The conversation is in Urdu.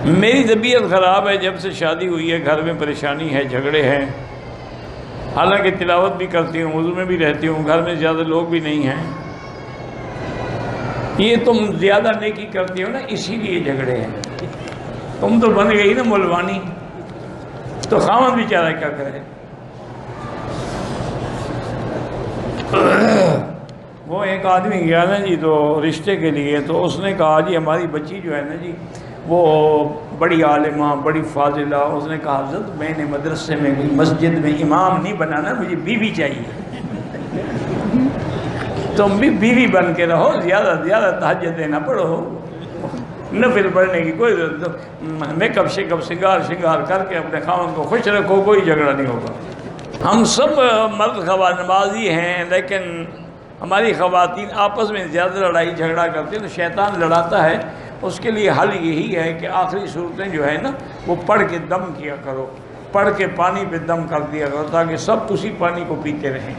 میری طبیعت خراب ہے، جب سے شادی ہوئی ہے گھر میں پریشانی ہے، جھگڑے ہیں، حالانکہ تلاوت بھی کرتی ہوں، وضو میں بھی رہتی ہوں، گھر میں زیادہ لوگ بھی نہیں ہیں۔ یہ تم زیادہ نیکی کرتی ہو نا، اسی لیے جھگڑے ہیں۔ تم تو بن گئی نا مولوانی، تو خاوند بیچارہ کیا کرے؟ وہ ایک آدمی گیا نا جی تو رشتے کے لیے، تو اس نے کہا جی ہماری بچی جو ہے نا جی وہ بڑی عالمہ، بڑی فاضلہ۔ اس نے کہا حضرت میں نے مدرسے میں مسجد میں امام نہیں بنانا، مجھے بیوی چاہیے۔ تم بھی بیوی بن کے رہو، زیادہ زیادہ تہجدیں نہ پڑھو، نفل پڑھنے کی کوئی ضرورت، میک اپ شیک اپ شنگار کر کے اپنے خاوند کو خوش رکھو، کوئی جھگڑا نہیں ہوگا۔ ہم سب مرد خواہ نمازی ہیں، لیکن ہماری خواتین آپس میں زیادہ لڑائی جھگڑا کرتی ہیں، تو شیطان لڑاتا ہے۔ اس کے لیے حل یہی ہے کہ آخری صورتیں جو ہے نا وہ پڑھ کے دم کیا کرو، پڑھ کے پانی پہ دم کر دیا کرو، تاکہ سب اسی پانی کو پیتے رہیں۔